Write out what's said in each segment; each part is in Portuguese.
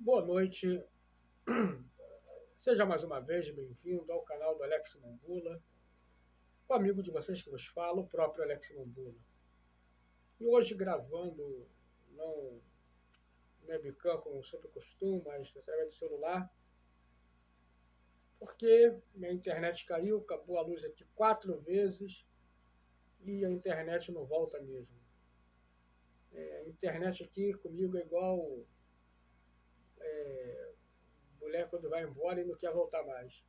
Boa noite, seja mais uma vez bem-vindo ao canal do Alex Mambula, o amigo de vocês que vos fala, o próprio Alex Mambula. E hoje gravando, não no webcam como sempre costumo, mas dessa vez do celular, porque minha internet caiu, acabou a luz aqui 4 vezes e a internet não volta mesmo. A internet aqui comigo é igual mulher quando vai embora e não quer voltar mais.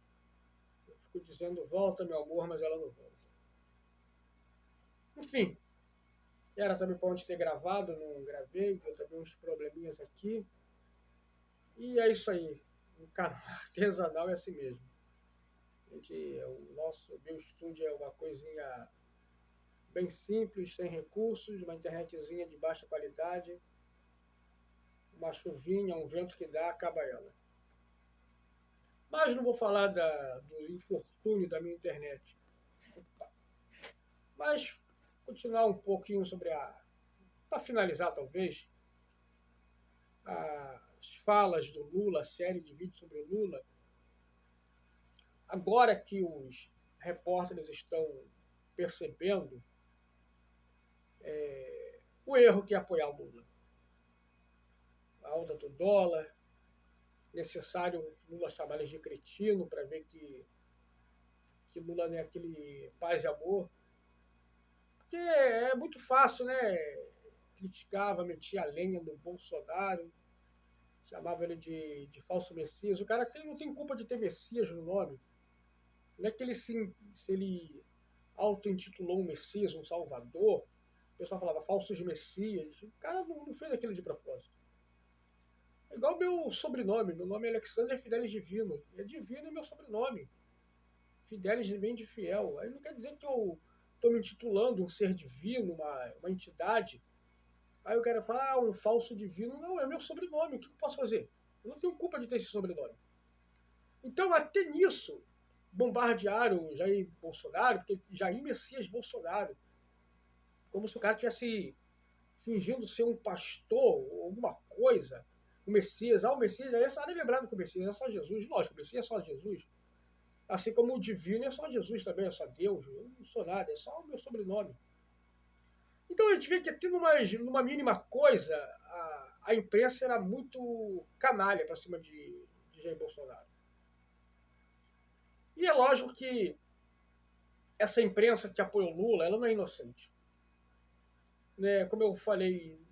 Eu fico dizendo, volta meu amor, mas ela não volta. Enfim, era também para onde ser gravado, não gravei, eu também uns probleminhas aqui. E é isso aí. O canal artesanal é assim mesmo. O nosso meu estúdio é uma coisinha bem simples, sem recursos, uma internetzinha de baixa qualidade, uma chuvinha, um vento que dá, acaba ela. Mas não vou falar do infortúnio da minha internet. Mas continuar um pouquinho sobre para finalizar talvez, as falas do Lula, a série de vídeos sobre o Lula, agora que os repórteres estão percebendo o erro que é apoiar o Lula, a alta do dólar, necessário Lula chamar eles de cretino para ver que Lula não é aquele paz e amor, porque é muito fácil, né? Criticava, metia a lenha no Bolsonaro, chamava ele de falso Messias. O cara não tem culpa de ter Messias no nome. Não é que se ele auto-intitulou um Messias, um Salvador, o pessoal falava falsos Messias. O cara não fez aquilo de propósito. É igual meu sobrenome. Meu nome é Alexander Fidelis Divino. É divino é meu sobrenome. Fidelis vem de fiel. Aí não quer dizer que eu estou me intitulando um ser divino, uma entidade. Aí o cara fala, um falso divino. Não, é meu sobrenome. O que eu posso fazer? Eu não tenho culpa de ter esse sobrenome. Então, até nisso, bombardearam o Jair Bolsonaro, porque Jair Messias Bolsonaro, como se o cara estivesse fingindo ser um pastor ou alguma coisa, o Messias, o Messias, aí essa área lembrava que o Messias é só Jesus, lógico, o Messias é só Jesus, assim como o divino é só Jesus também, é só Deus, eu não sou nada, é só o meu sobrenome. Então a gente vê que aqui numa mínima coisa, a imprensa era muito canalha para cima de Jair Bolsonaro. E é lógico que essa imprensa que apoia o Lula, ela não é inocente. Né? Como eu falei,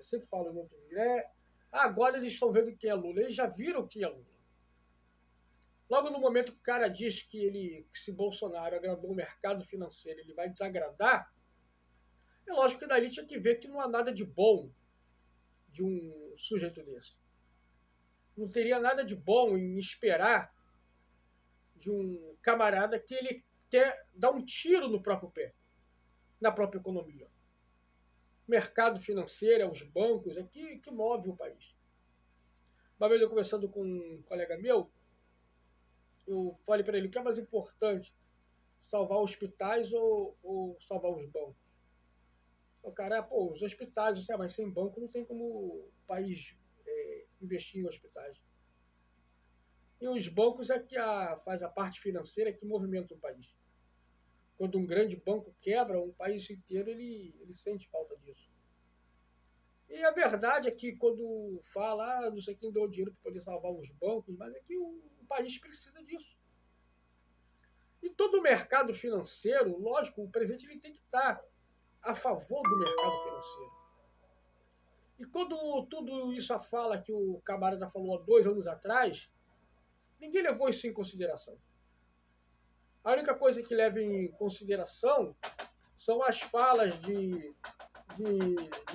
sempre falo no vídeo, né? Agora eles estão vendo quem é Lula. Eles já viram quem é Lula. Logo no momento que o cara diz que se Bolsonaro agradou o mercado financeiro, ele vai desagradar, é lógico que daí tinha que ver que não há nada de bom de um sujeito desse. Não teria nada de bom em esperar de um camarada que ele quer dar um tiro no próprio pé, na própria economia. O mercado financeiro, os bancos, é que move o país. Uma vez eu conversando com um colega meu, eu falei para ele o que é mais importante, salvar hospitais ou salvar os bancos. O cara, pô, os hospitais, mas sem banco não tem como o país investir em hospitais. E os bancos é que faz a parte financeira que movimenta o país. Quando um grande banco quebra, um país inteiro ele sente falta disso. E a verdade é que quando fala, não sei quem deu dinheiro para poder salvar os bancos, mas é que o país precisa disso. E todo o mercado financeiro, lógico, o presidente ele tem que estar a favor do mercado financeiro. E quando tudo isso a fala que o camarada falou há 2 anos atrás, ninguém levou isso em consideração. A única coisa que leva em consideração são as falas de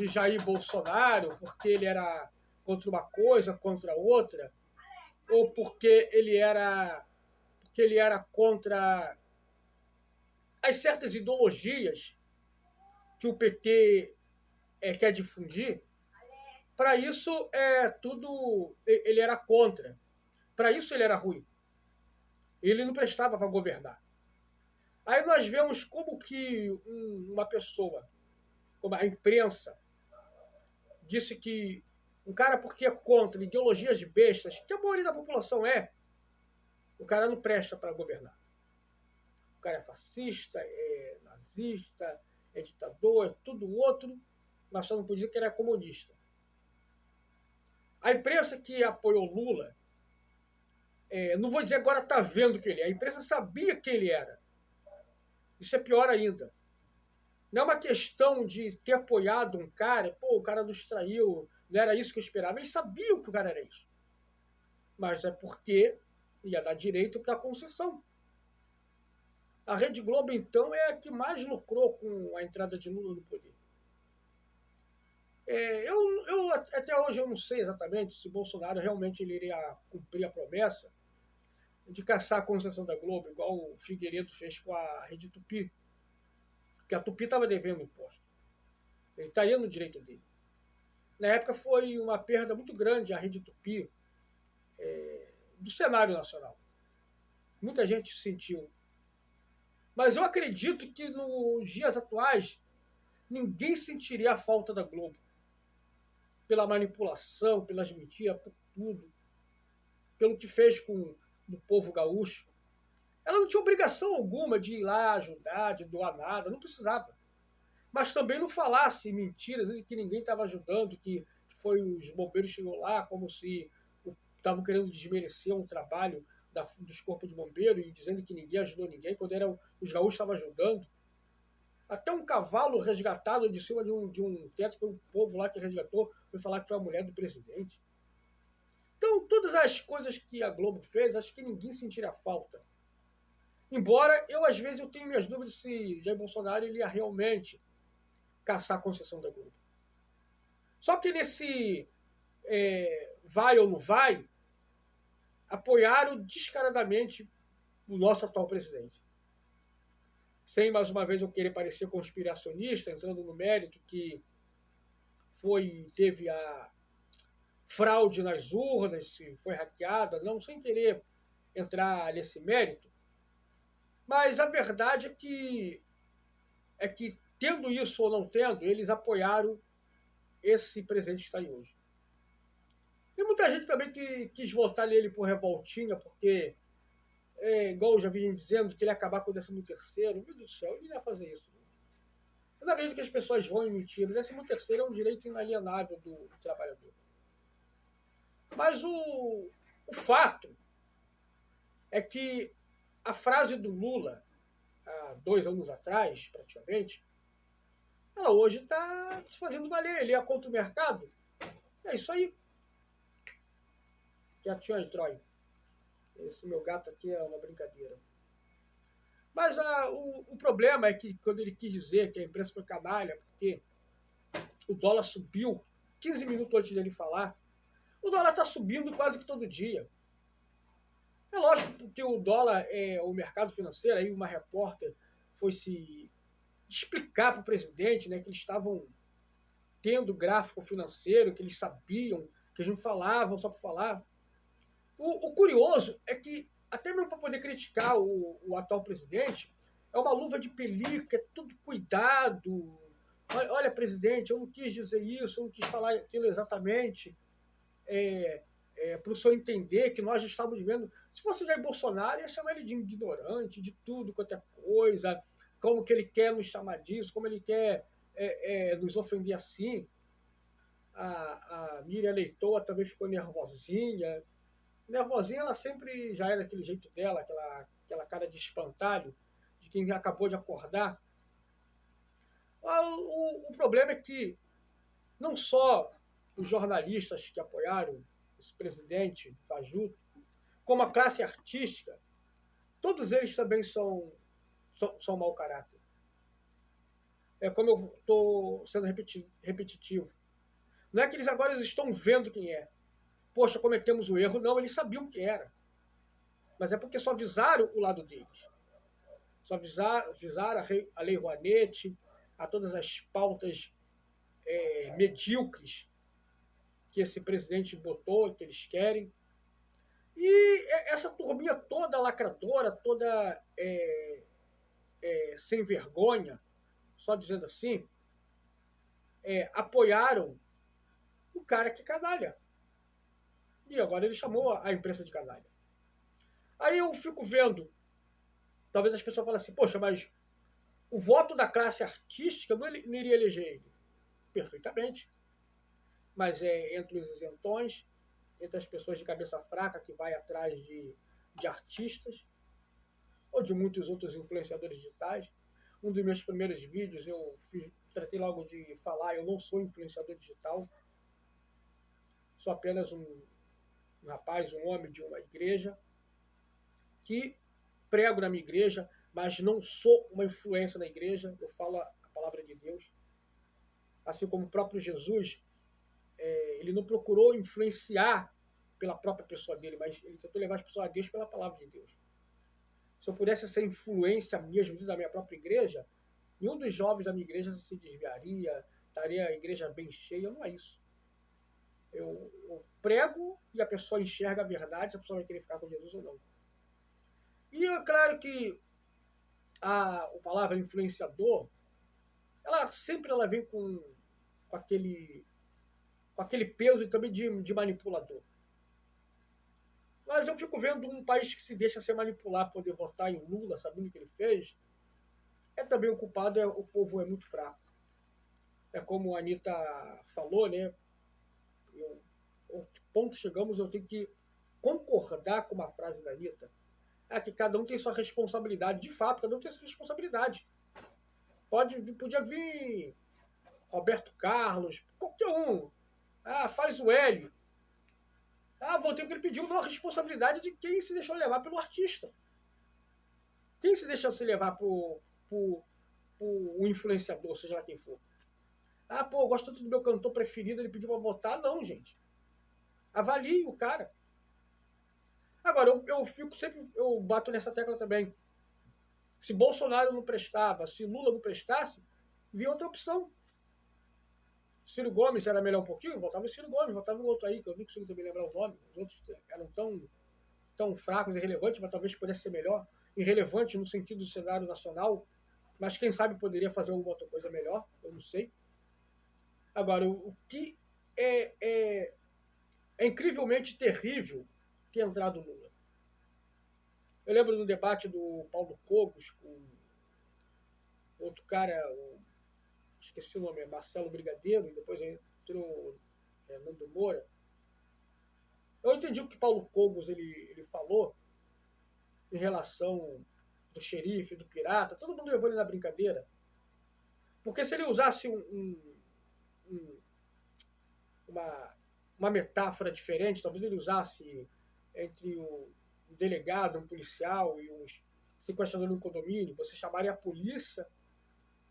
Jair Bolsonaro, porque ele era contra uma coisa, contra outra, ou porque ele era contra as certas ideologias que o PT quer difundir. Para isso ele era contra. Para isso ele era ruim. Ele não prestava para governar. Aí nós vemos como que uma pessoa, como a imprensa, disse que um cara porque é contra ideologias bestas, que a maioria da população é, o cara não presta para governar. O cara é fascista, é nazista, é ditador, é tudo outro, mas só não podia que ele é comunista. A imprensa que apoiou Lula, não vou dizer agora está vendo que ele é, a imprensa sabia quem ele era. Isso é pior ainda. Não é uma questão de ter apoiado um cara, pô, o cara nos traiu, não era isso que eu esperava. Eles sabiam que o cara era isso. Mas é porque ia dar direito para a concessão. A Rede Globo, então, é a que mais lucrou com a entrada de Lula no poder. Eu até hoje eu não sei exatamente se Bolsonaro realmente ele iria cumprir a promessa de caçar a concessão da Globo, igual o Figueiredo fez com a Rede Tupi, porque a Tupi estava devendo imposto. Ele estaria no direito dele. Na época foi uma perda muito grande a Rede Tupi do cenário nacional. Muita gente sentiu. Mas eu acredito que nos dias atuais ninguém sentiria a falta da Globo. Pela manipulação, pelas mentiras, por tudo. Pelo que fez com o povo gaúcho. Ela não tinha obrigação alguma de ir lá ajudar, de doar nada, não precisava. Mas também não falasse mentiras de que ninguém estava ajudando, que foi os bombeiros que chegou lá, como se estavam querendo desmerecer um trabalho dos corpos de bombeiro e dizendo que ninguém ajudou ninguém, quando os gaúchos estavam ajudando. Até um cavalo resgatado de cima de um teto, foi um povo lá que resgatou, foi falar que foi a mulher do presidente. Então, todas as coisas que a Globo fez, acho que ninguém sentiria falta. Embora às vezes, eu tenho minhas dúvidas se Jair Bolsonaro ele ia realmente caçar a concessão da Globo. Só que nesse vai ou não vai, apoiaram descaradamente o nosso atual presidente. Sem, mais uma vez, eu querer parecer conspiracionista, entrando no mérito que teve a fraude nas urnas, se foi hackeada, não, sem querer entrar nesse mérito. Mas a verdade é que tendo isso ou não tendo, eles apoiaram esse presidente que está aí hoje. Tem muita gente também que quis votar nele por revoltinha, porque, igual eu já vi dizendo, que ele ia acabar com o 13º. Meu Deus do céu, ele ia fazer isso. Eu não acredito que as pessoas vão mentir. O 13º é um direito inalienável do trabalhador. Mas o fato é que a frase do Lula, há 2 anos atrás, praticamente, ela hoje está se fazendo valer. Ele é contra o mercado. É isso aí. Já tinha aí, Troy. Esse meu gato aqui é uma brincadeira. Mas o problema é que quando ele quis dizer que a imprensa foi canalha, porque o dólar subiu 15 minutos antes dele falar, o dólar está subindo quase que todo dia. É lógico que o dólar é o mercado financeiro, aí uma repórter foi se explicar para o presidente, né, que eles estavam tendo gráfico financeiro, que eles sabiam, que eles não falavam só para falar. O curioso é que, até mesmo para poder criticar o atual presidente, é uma luva de pelica, é tudo cuidado. Olha, presidente, eu não quis dizer isso, eu não quis falar aquilo exatamente, para o senhor entender que nós estávamos vendo. Se fosse Jair Bolsonaro, ia chamar ele de ignorante, de tudo quanto é coisa, como que ele quer nos chamar disso, como ele quer nos ofender assim. A Miriam Leitoa também ficou nervosinha. Nervosinha, ela sempre já é daquele jeito dela, aquela cara de espantalho, de quem acabou de acordar. O problema é que não só os jornalistas que apoiaram esse presidente fajuto, como a classe artística, todos eles também são mau caráter. É como eu estou sendo repetitivo. Não é que eles agora estão vendo quem é. Poxa, cometemos o erro. Não, eles sabiam quem era. Mas é porque só avisaram o lado deles. Só avisaram a Lei Rouanet, a todas as pautas medíocres que esse presidente botou, que eles querem. E essa turminha toda lacradora, toda sem vergonha, só dizendo assim, apoiaram o cara que é canalha. E agora ele chamou a imprensa de canalha. Aí eu fico vendo, talvez as pessoas falem assim, poxa, mas o voto da classe artística não iria eleger ele. Perfeitamente. Mas é entre os isentões, entre as pessoas de cabeça fraca que vai atrás de artistas, ou de muitos outros influenciadores digitais. Um dos meus primeiros vídeos tratei logo de falar, eu não sou influenciador digital, sou apenas um rapaz, um homem de uma igreja, que prego na minha igreja, mas não sou uma influência na igreja, eu falo a palavra de Deus. Assim como o próprio Jesus, ele não procurou influenciar pela própria pessoa dele, mas ele tentou levar as pessoas a Deus pela palavra de Deus. Se eu pudesse ser influência mesmo da minha própria igreja, nenhum dos jovens da minha igreja se desviaria, estaria a igreja bem cheia, não é isso. Eu prego e a pessoa enxerga a verdade, se a pessoa vai querer ficar com Jesus ou não. E é claro que a palavra influenciador, ela sempre vem com aquele peso também de manipulador. Mas eu fico vendo um país que se deixa ser manipulado para poder votar em Lula, sabendo o que ele fez, também o culpado, o povo é muito fraco. É como a Anitta falou, né? Ao ponto chegamos, eu tenho que concordar com uma frase da Anitta, que cada um tem sua responsabilidade. De fato, cada um tem sua responsabilidade. Podia vir Roberto Carlos, qualquer um. Faz o Hélio. Vou ter que ele pediu uma responsabilidade de quem se deixou levar pelo artista. Quem se deixou se levar por um influenciador, seja lá quem for. Eu gosto tanto do meu cantor preferido, ele pediu pra votar. Não, gente. Avalie o cara. Agora, eu bato nessa tecla também. Se Bolsonaro não prestava, se Lula não prestasse, vinha outra opção. Ciro Gomes era melhor um pouquinho, votava o Ciro Gomes, votava o outro aí, que eu nem consigo também lembrar o nome. Os outros eram tão fracos e irrelevantes, mas talvez pudesse ser melhor. Irrelevante no sentido do cenário nacional, mas quem sabe poderia fazer alguma outra coisa melhor, eu não sei. Agora, o que é incrivelmente terrível ter entrado Lula. Eu lembro do debate do Paulo Cogos com outro cara, esqueci o nome, Marcelo Brigadeiro, e depois entrou Nando Moura. Eu entendi o que Paulo Cogos ele falou em relação do xerife, do pirata, todo mundo levou ele na brincadeira. Porque se ele usasse uma metáfora diferente, talvez ele usasse entre um delegado, um policial e um sequestrador no condomínio, você chamaria a polícia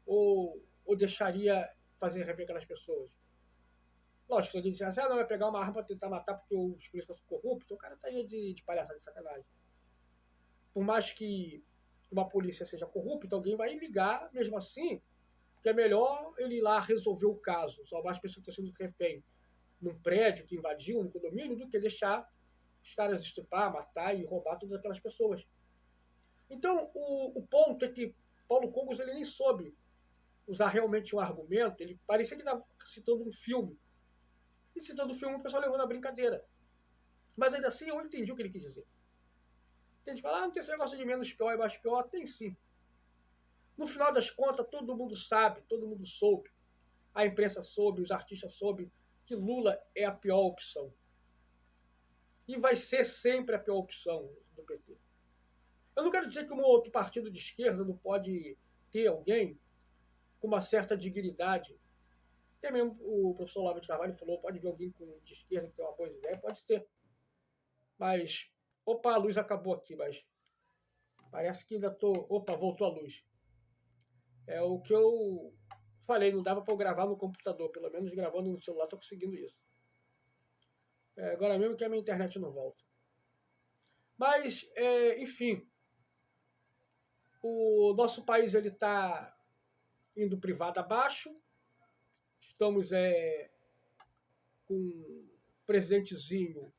ou deixaria fazer rever aquelas pessoas? Lógico, se alguém dissesse, não, vai pegar uma arma para tentar matar porque os policiais são corruptos, o cara estaria de palhaçada, de sacanagem. Por mais que uma polícia seja corrupta, alguém vai ligar, mesmo assim, que é melhor ele ir lá resolver o caso, salvar as pessoas que estão sendo refém num prédio que invadiu, num condomínio, do que deixar os caras estuprar, matar e roubar todas aquelas pessoas. Então, o ponto é que Paulo Cogos ele nem soube usar realmente um argumento, ele parecia que estava citando um filme. E citando o filme, o pessoal levou na brincadeira. Mas ainda assim, eu entendi o que ele quis dizer. Tem gente que fala, não tem esse negócio de menos pior e mais pior. Tem sim. No final das contas, todo mundo sabe, todo mundo soube. A imprensa soube, os artistas soube que Lula é a pior opção. E vai ser sempre a pior opção do PT. Eu não quero dizer que um outro partido de esquerda não pode ter alguém com uma certa dignidade. Até mesmo o professor Olavo de Carvalho falou, pode ver alguém de esquerda que tem uma boa ideia, pode ser. Mas, a luz acabou aqui, mas parece que ainda tô... voltou a luz. É o que eu falei, não dava para eu gravar no computador, pelo menos gravando no celular estou conseguindo isso. Agora mesmo que a minha internet não volta. Mas, enfim, o nosso país ele está indo privado abaixo, estamos com um presidentezinho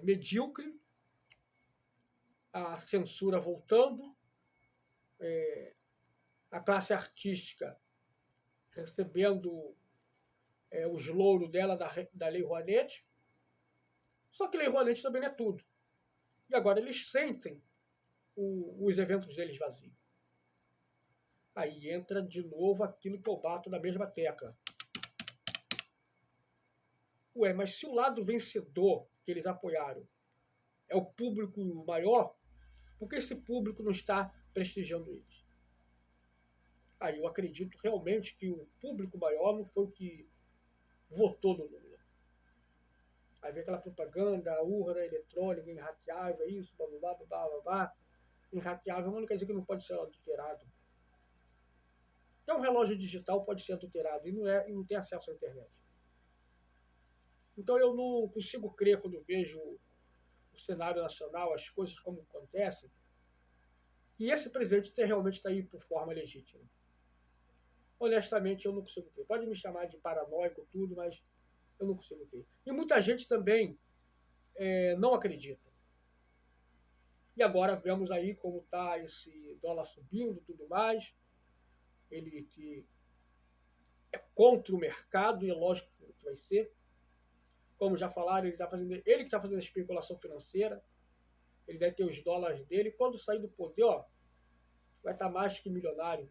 medíocre, a censura voltando, a classe artística recebendo os louros dela da Lei Rouanet. Só que Lei Rouanet também não é tudo. E agora eles sentem os eventos deles vazios. Aí entra de novo aquilo que eu bato na mesma tecla. Ué, mas se o lado vencedor que eles apoiaram é o público maior, por que esse público não está prestigiando eles? Aí eu acredito realmente que o público maior não foi o que votou no Lula. Aí vem aquela propaganda, a urna eletrônica, inhackeável, isso, blá blá blá blá blá blá. Inhackeável, mas não quer dizer que não pode ser adulterado. Então um relógio digital pode ser adulterado e não tem acesso à internet. Então eu não consigo crer quando vejo o cenário nacional, as coisas como acontecem, que esse presidente realmente está aí por forma legítima. Honestamente, eu não consigo crer. Pode me chamar de paranoico, tudo, mas eu não consigo crer. E muita gente também não acredita. E agora vemos aí como está esse dólar subindo e tudo mais. Ele que é contra o mercado, e é lógico que vai ser. Como já falaram, ele que está fazendo a especulação financeira. Ele deve ter os dólares dele. Quando sair do poder, ó, vai estar mais que milionário.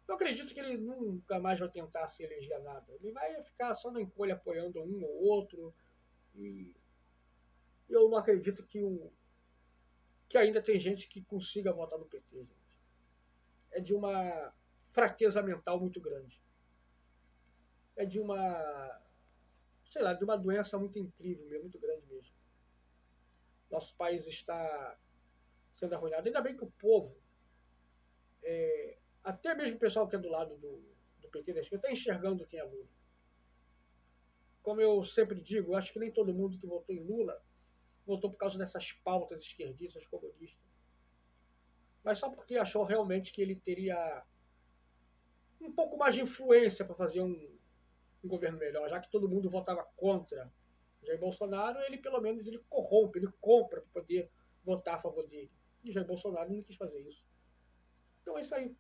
Eu acredito que ele nunca mais vai tentar se eleger a nada. Ele vai ficar só na encolha apoiando um ou outro. E eu não acredito que ainda tem gente que consiga votar no PT, gente. É de uma fraqueza mental muito grande. É de uma, sei lá, de uma doença muito incrível, muito grande mesmo. Nosso país está sendo arruinado. Ainda bem que o povo, até mesmo o pessoal que é do lado do PT da esquerda, está enxergando quem é Lula. Como eu sempre digo, eu acho que nem todo mundo que votou em Lula votou por causa dessas pautas esquerdistas, comunistas. Mas só porque achou realmente que ele teria um pouco mais de influência para fazer um governo melhor, já que todo mundo votava contra Jair Bolsonaro, ele pelo menos ele corrompe, ele compra para poder votar a favor dele. E Jair Bolsonaro não quis fazer isso. Então é isso aí.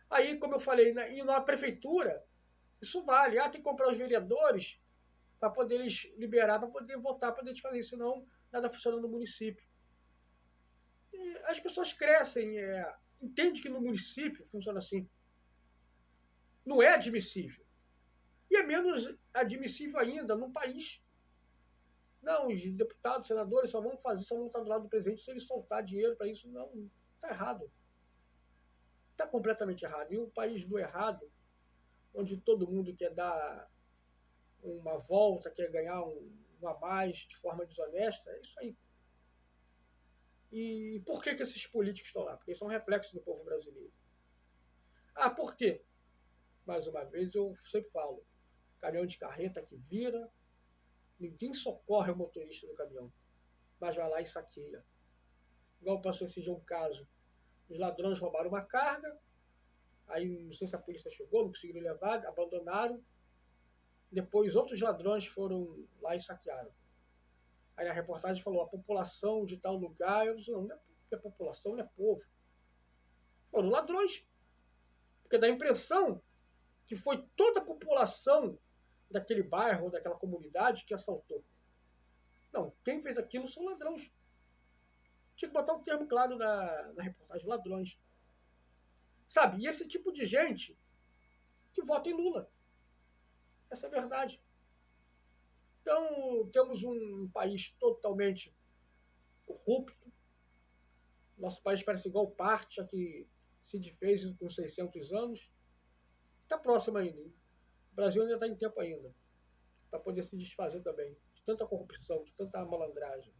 Aí, como eu falei, e na prefeitura, isso vale. Tem que comprar os vereadores para poder eles liberar, para poder votar, para poder fazer isso, senão nada funciona no município. E as pessoas crescem, entendem que no município funciona assim. Não é admissível. E é menos admissível ainda num país. Não, os deputados, senadores só vão estar do lado do presidente se ele soltar dinheiro para isso. Não, está errado. Está completamente errado. E o país do errado, onde todo mundo quer dar uma volta, quer ganhar um a mais de forma desonesta, é isso aí. E por que esses políticos estão lá? Porque eles são reflexos do povo brasileiro. Por quê? Mais uma vez, eu sempre falo, caminhão de carreta que vira, ninguém socorre o motorista do caminhão, mas vai lá e saqueia. Igual passou esse dia um caso, os ladrões roubaram uma carga, aí não sei se a polícia chegou, não conseguiram levar, abandonaram, depois outros ladrões foram lá e saquearam. Aí a reportagem falou, a população de tal lugar, eu disse, não é população, não é povo. Foram ladrões. Porque dá a impressão que foi toda a população daquele bairro, daquela comunidade que assaltou. Não, quem fez aquilo são ladrões. Tinha que botar um termo claro na reportagem, ladrões. Sabe, e esse tipo de gente que vota em Lula. Essa é a verdade. Então, temos um país totalmente corrupto. Nosso país parece igual Pártia, que se desfez com 600 anos. Está próximo ainda. Hein? O Brasil ainda está em tempo ainda para poder se desfazer também de tanta corrupção, de tanta malandragem.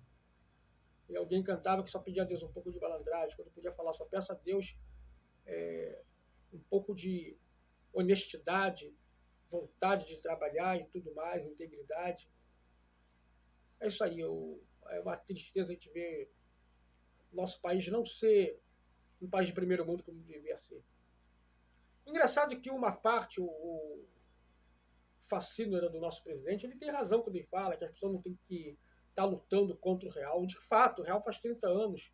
E alguém cantava que só pedia a Deus um pouco de malandragem, quando podia falar só peço a Deus um pouco de honestidade, vontade de trabalhar e tudo mais, integridade. É isso aí. É uma tristeza a gente ver nosso país não ser um país de primeiro mundo como devia ser. Engraçado que uma parte, o fascínio do nosso presidente, ele tem razão quando ele fala que as pessoas não têm que estar lutando contra o real. De fato, o real faz 30 anos.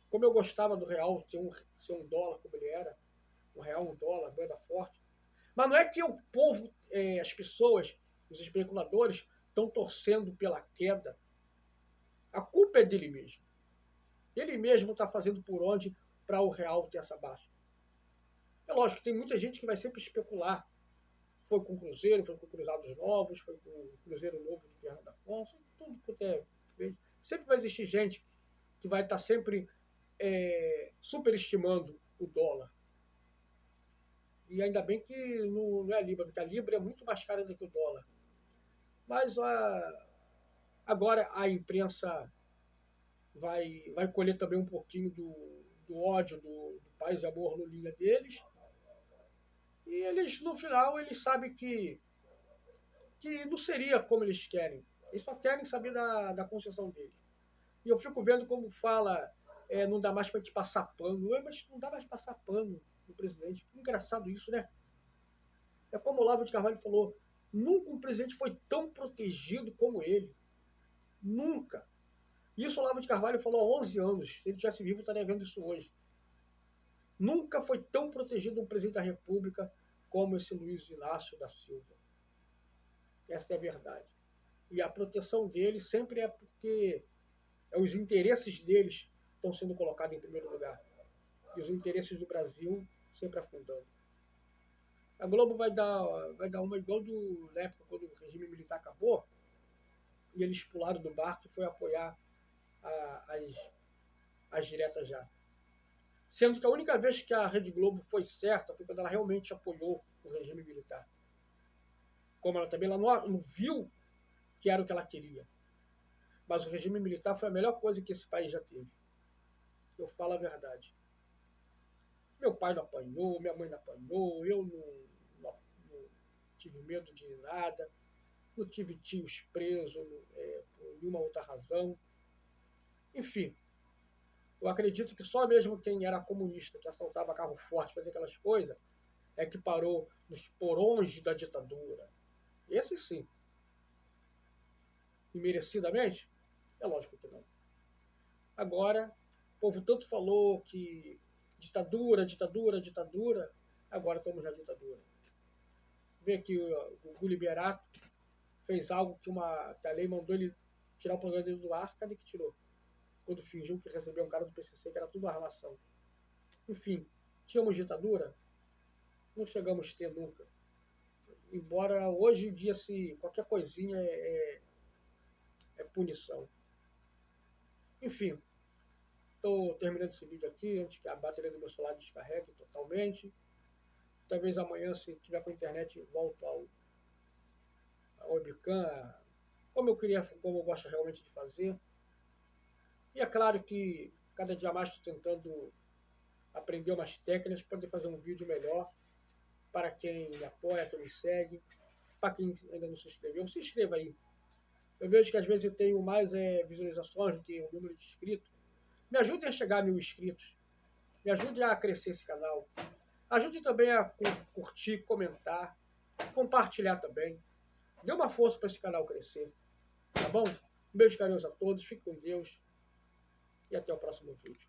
Como eu gostava do real ser um dólar como ele era, um real, um dólar, moeda forte. Mas não é que o povo, as pessoas, os especuladores, estão torcendo pela queda. A culpa é dele mesmo. Ele mesmo está fazendo por onde para o real ter essa baixa. É lógico, tem muita gente que vai sempre especular. Foi com o Cruzeiro, foi com Cruzados Novos, foi com o Cruzeiro Novo de Fernando Afonso, tudo quanto é vez. Sempre vai existir gente que vai estar sempre superestimando o dólar. E ainda bem que não é a Libra, porque a Libra é muito mais cara do que o dólar. Mas agora a imprensa vai colher também um pouquinho do ódio do paz e amor no linha deles. E eles, no final, eles sabem que não seria como eles querem. Eles só querem saber da concessão deles. E eu fico vendo como fala, não dá mais para te passar pano. Mas não dá mais para passar pano no presidente. Engraçado isso, né? É como o Olavo de Carvalho falou, nunca um presidente foi tão protegido como ele. Nunca. Isso o Olavo de Carvalho falou há 11 anos. Se ele tivesse vivo, estaria vendo isso hoje. Nunca foi tão protegido um presidente da República como esse Luiz Inácio da Silva. Essa é a verdade. E a proteção dele sempre é porque os interesses deles estão sendo colocados em primeiro lugar. E os interesses do Brasil sempre afundando. A Globo vai dar uma igual na época quando o regime militar acabou, e eles pularam do barco e foi apoiar as diretas já. Sendo que a única vez que a Rede Globo foi certa foi quando ela realmente apoiou o regime militar. Como ela também não viu que era o que ela queria. Mas o regime militar foi a melhor coisa que esse país já teve. Eu falo a verdade. Meu pai não apanhou, minha mãe não apanhou, eu não tive medo de nada, não tive tios presos por nenhuma outra razão. Enfim, eu acredito que só mesmo quem era comunista, que assaltava carro forte, fazia aquelas coisas, é que parou nos porões da ditadura. Esse sim. E merecidamente? É lógico que não. Agora, o povo tanto falou que ditadura, ditadura, ditadura, agora estamos na ditadura. Vê que o Gugu Liberato fez algo que a lei mandou ele tirar o programa dele do ar, cadê que tirou? Quando fingiu que recebeu um cara do PCC, que era tudo armação. Enfim, tínhamos ditadura? Não chegamos a ter nunca. Embora hoje em dia qualquer coisinha é punição. Enfim, estou terminando esse vídeo aqui antes que a bateria do meu celular descarregue totalmente. Talvez amanhã, se tiver com a internet, volto ao webcam, como eu gosto realmente de fazer. E é claro que cada dia mais estou tentando aprender umas técnicas para poder fazer um vídeo melhor para quem me apoia, quem me segue, para quem ainda não se inscreveu, se inscreva aí. Eu vejo que às vezes eu tenho mais visualizações do que o número de inscritos. Me ajude a chegar a 1000 inscritos. Me ajude a crescer esse canal. Ajude também a curtir, comentar, compartilhar também. Dê uma força para esse canal crescer. Tá bom? Um beijo carinhoso a todos, fique com Deus e até o próximo vídeo.